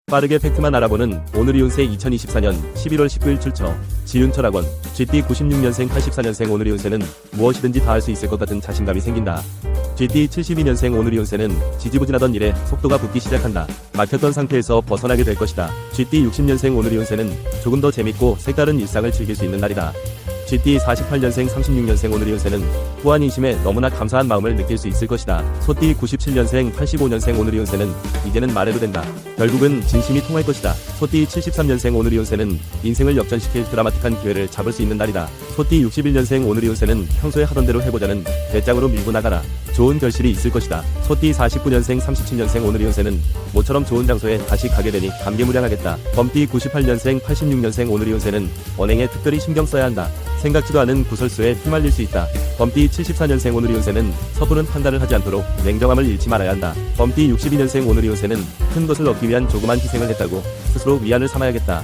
빠르게 팩트만 알아보는 오늘의 운세 2024년 11월 19일 출처 지윤철학원 GT 96년생 84년생 오늘의 운세는 무엇이든지 다 할 수 있을 것 같은 자신감이 생긴다. GT 72년생 오늘의 운세는 지지부진하던 일에 속도가 붙기 시작한다. 막혔던 상태에서 벗어나게 될 것이다. GT 60년생 오늘의 운세는 조금 더 재밌고 색다른 일상을 즐길 수 있는 날이다. GT 48년생 36년생 오늘의 운세는 후한 인심에 너무나 감사한 마음을 느낄 수 있을 것이다. 소띠 97년생 85년생 오늘의 운세는 이제는 말해도 된다. 결국은 진심이 통할 것이다. 소띠 73년생 오늘의 운세는 인생을 역전시킬 드라마틱한 기회를 잡을 수 있는 날이다. 소띠 61년생 오늘의 운세는 평소에 하던 대로 해보자는 배짱으로 밀고 나가라. 좋은 결실이 있을 것이다. 소띠 49년생 37년생 오늘의 운세는 모처럼 좋은 장소에 다시 가게 되니 감개무량하겠다. 범띠 98년생 86년생 오늘의 운세는 언행에 특별히 신경 써야 한다. 생각지도 않은 구설수에 휘말릴 수 있다. 범띠 74년생 오늘의 운세는 섣부른 판단을 하지 않도록 냉정함을 잃지 말아야 한다. 범띠 62년생 오늘의 운세는 큰 것을 얻기 위한 조그만 희생을 했다고 스스로 위안을 삼아야겠다.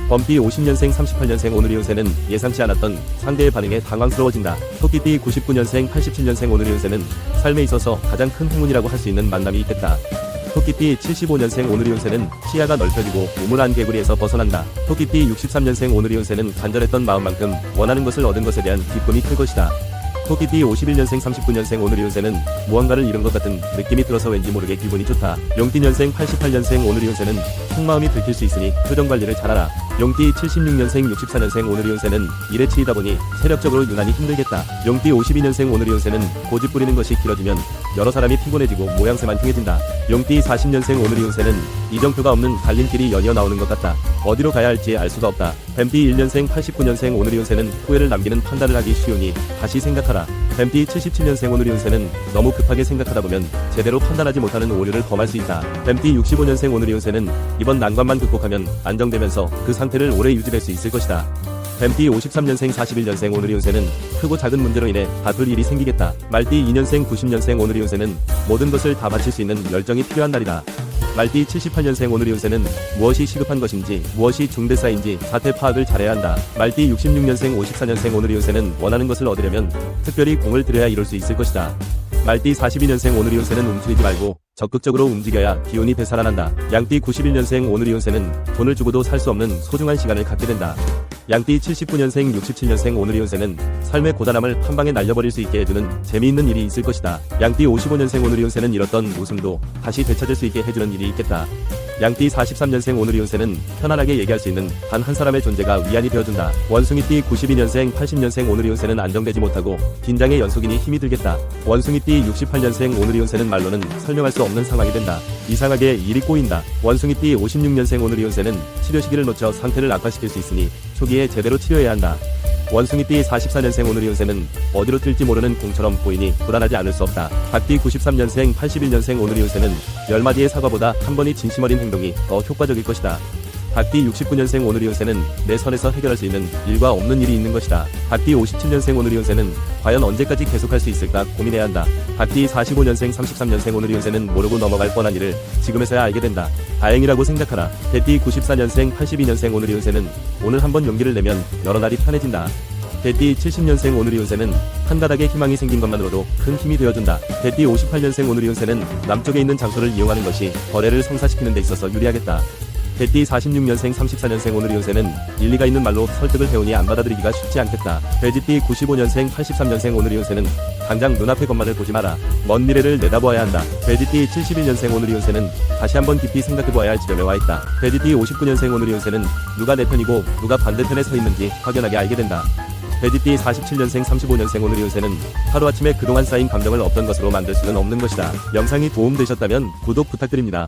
범띠 50년생 38년생 오늘의 운세는 예상치 않았던 상대의 반응에 당황스러워진다. 토끼띠 99년생 87년생 오늘의 운세는 삶에 있어서 가장 큰 행운이라고 할 수 있는 만남이 있겠다. 토끼띠 75년생 오늘의 운세는 시야가 넓혀지고 우물안 개구리에서 벗어난다. 토끼띠 63년생 오늘의 운세는 간절했던 마음만큼 원하는 것을 얻은 것에 대한 기쁨이 클 것이다. 토끼띠 51년생 39년생 오늘의 운세는 무언가를 잃은 것 같은 느낌이 들어서 왠지 모르게 기분이 좋다. 용띠년생 88년생 오늘의 운세는 속마음이 들킬 수 있으니 표정 관리를 잘하라. 용띠 76년생 64년생 오늘의 운세는 일에 치이다 보니 체력적으로 유난히 힘들겠다. 용띠 52년생 오늘의 운세는 고집 부리는 것이 길어지면 여러 사람이 피곤해지고 모양새만 흉해진다. 용띠 40년생 오늘의 운세는 이정표가 없는 갈림길이 연이어 나오는 것 같다. 어디로 가야 할지 알 수가 없다. 뱀띠 1년생 89년생 오늘의 운세는 후회를 남기는 판단을 하기 쉬우니 다시 생각하라. 뱀띠 77년생 오늘의 운세는 너무 급하게 생각하다 보면 제대로 판단하지 못하는 오류를 범할 수 있다. 뱀띠 65년생 오늘의 운세는 이번 난관만 극복하면 안정되면서 그 상태를 오래 유지될 수 있을 것이다. 뱀띠 53년생 41년생 오늘의 운세는 크고 작은 문제로 인해 다툴 일이 생기겠다. 말띠 2년생 90년생 오늘의 운세는 모든 것을 다 바칠 수 있는 열정이 필요한 날이다. 말띠 78년생 오늘의 운세는 무엇이 시급한 것인지 무엇이 중대사인지 사태 파악을 잘해야 한다. 말띠 66년생 54년생 오늘의 운세는 원하는 것을 얻으려면 특별히 공을 들여야 이룰 수 있을 것이다. 말띠 42년생 오늘의 운세는 움츠리지 말고 적극적으로 움직여야 기운이 되살아난다. 양띠 91년생 오늘의 운세는 돈을 주고도 살 수 없는 소중한 시간을 갖게 된다. 양띠 79년생 67년생 오늘의 운세는 삶의 고단함을 한 방에 날려버릴 수 있게 해주는 재미있는 일이 있을 것이다. 양띠 55년생 오늘의 운세는 잃었던 웃음도 다시 되찾을 수 있게 해주는 일이 있겠다. 양띠 43년생 오늘의 운세는 편안하게 얘기할 수 있는 단 한 사람의 존재가 위안이 되어준다. 원숭이띠 92년생 80년생 오늘의 운세는 안정되지 못하고 긴장의 연속이니 힘이 들겠다. 원숭이띠 68년생 오늘의 운세는 말로는 설명할 수 없는 상황이 된다. 이상하게 일이 꼬인다. 원숭이띠 56년생 오늘의 운세는 치료 시기를 놓쳐 상태를 악화시킬 수 있으니 초기에 제대로 치료해야 한다. 원숭이띠 44년생 오늘의 운세는 어디로 튈지 모르는 공처럼 보이니 불안하지 않을 수 없다. 닭띠 93년생 81년생 오늘의 운세는 10마디의 사과보다 한 번의 진심 어린 행동이 더 효과적일 것이다. 닭띠 69년생 오늘의 운세는 내 선에서 해결할 수 있는 일과 없는 일이 있는 것이다. 닭띠 57년생 오늘의 운세는 과연 언제까지 계속할 수 있을까 고민해야 한다. 닭띠 45년생 33년생 오늘의 운세는 모르고 넘어갈 뻔한 일을 지금에서야 알게 된다. 다행이라고 생각하라. 개띠 94년생 82년생 오늘의 운세는 오늘 한번 용기를 내면 여러 날이 편해진다. 개띠 70년생 오늘의 운세는 한 가닥의 희망이 생긴 것만으로도 큰 힘이 되어준다. 개띠 58년생 오늘의 운세는 남쪽에 있는 장소를 이용하는 것이 거래를 성사시키는 데 있어서 유리하겠다. 개띠 46년생 34년생 오늘의 운세는 일리가 있는 말로 설득을 해오니 안 받아들이기가 쉽지 않겠다. 돼지띠 95년생 83년생 오늘의 운세는 당장 눈앞의 것만을 보지 마라. 먼 미래를 내다보아야 한다. 돼지띠 71년생 오늘의 운세는 다시 한번 깊이 생각해보아야 할 지점에 와있다. 돼지띠 59년생 오늘의 운세는 누가 내 편이고 누가 반대편에 서 있는지 확연하게 알게 된다. 돼지띠 47년생 35년생 오늘의 운세는 하루아침에 그동안 쌓인 감정을 없던 것으로 만들 수는 없는 것이다. 영상이 도움되셨다면 구독 부탁드립니다.